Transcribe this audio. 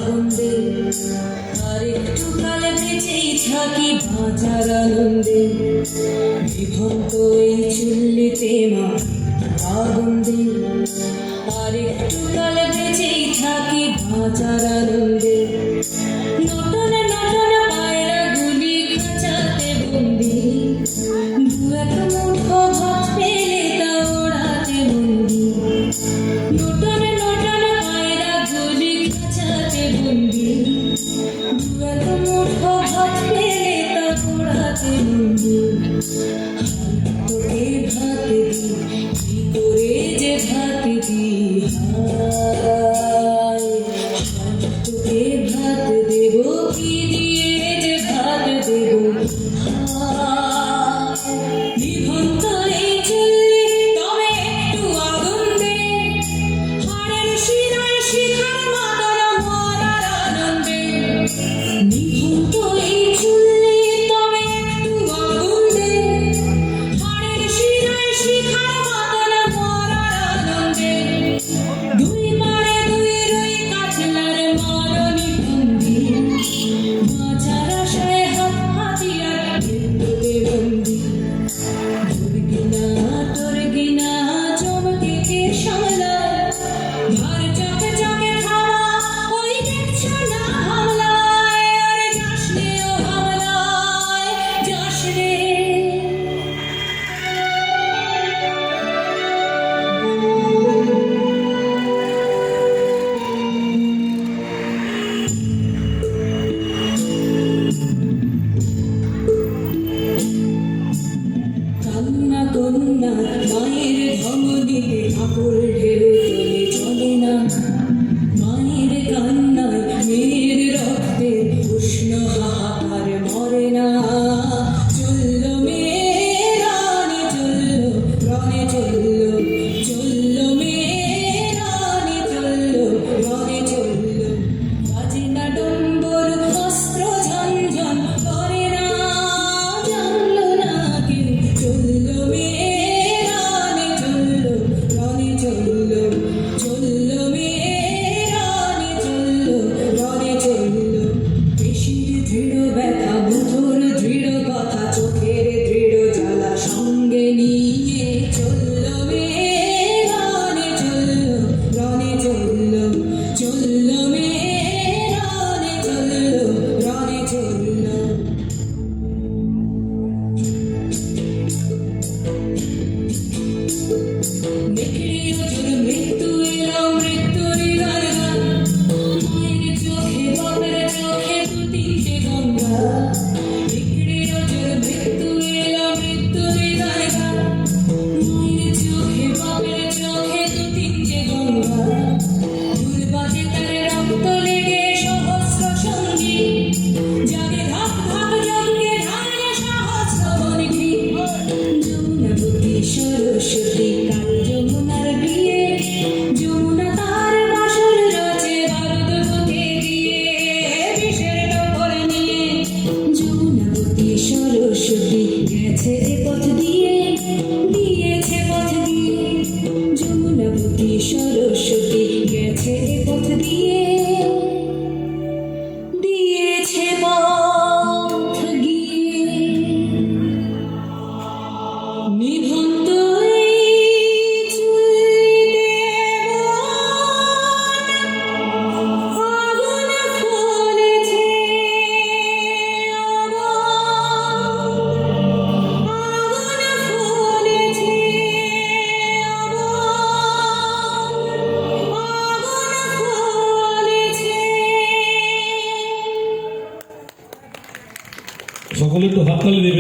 আগুন্দে আর একটু কাল বেঁচেই থাকি বাঁচার আনন্দে বিভক্ত এই চুল্লিতে মা আগুন্দে আর একটু কাল বেঁচেই থাকি বাঁচার আনন্দে নটনে নটনে পায়রা গুলি খাঁচাতে বন্দি দু এক মুঠো ভাত পেলে তা ওড়াতে বন্দি নটনে নটনে পায়রা গুলি খাঁচাতে বন্দি দু এক মুঠো ভাত পেলে তা ওড়াতে বন্দি তোকে ভাত দি কি করে যে ভাত দি তোকে ভাত দেব কি দিয়ে যে ভাত দেব নিভন্ত এই চুল্লি তবে একটু আগুন দে হাড়ের শিরায় শিখার মাতারা মরার আনন্দে নিভন্ত এই চুল্লি তবে একটু আগুন দে হাড়ের শিরায় শিখার মাতারা মরার আনন্দে দুই পারে দুই রই কাঠলার মারণী বন্দি বাঁচার আশায় হাত হাতিয়ার মৃত্যুতে বন্দি তোর গিনা চমকে কে সামলায় ঘর চকে চকে খাওয়া ওই দেখছো না হামলায় আরে যাস রে ও হামলায় যাস রে কান্না কন্যা মায়ের ধমনীতে ঠাকুর ঢেউ তোলে চলে না মায়ের কান্নায় মেয়ের রক্তে উষ্ণ হাহাকার মরে না চলল মেয়ে রানী চলল রণে চলল চলল মেয়ে রানী চলল রণে চলল বাজে না ডম্বর অস্ত্র ঝনঝন করে না জানলো না কেউ চলল মেয়ে রানী চলল রণে চলল চলল মেয়ে রানী চলল রণে চলল পেশির দৃঢ় ব্যথা মুঠোর দৃঢ় কথা চোখের দৃঢ় জ্বালা সঙ্গে নিয়ে চলল মেয়ে রানী চলল রণে চলল চলল মেয়ে রানী চলল রণে চলল নেকড়ে অজর মৃত্যু এলো মৃত্যুরই গান মায়ের চোখে বাপের চোখে দু তিনটে গঙ্গা নেকড়ে অজর মৃত্যু এলো মৃত্যুরই গান মায়ের চোখে বাপের চোখে দু তিনটে গঙ্গা ফুল বাজে তার রক্ত লেগে সহস্র সঙ্গী জাগে ধাপ ধাপ যজ্ঞে ঢালে সহস্র বনঘি যমুনাবতী সরস্বতী কাল যমুনার বিয়ে যমুনা তার বাসর রচে ভারতবতী দিয়ে বিষের টপর নিয়ে যমুনাবতী সরস্বতী গেছে যে পথ দিয়ে দিয়েছে পথ দিয়ে যমুনাবতী সরস্বতী গেছে যে পথ দিয়ে দিয়েছে পথ গিয়ে নিভন্ত এই চুল্লিতে আগুন ফলেছে আগুন ফলেছে আগুন ফলেছে সকলে একটু হাততালি দেবে।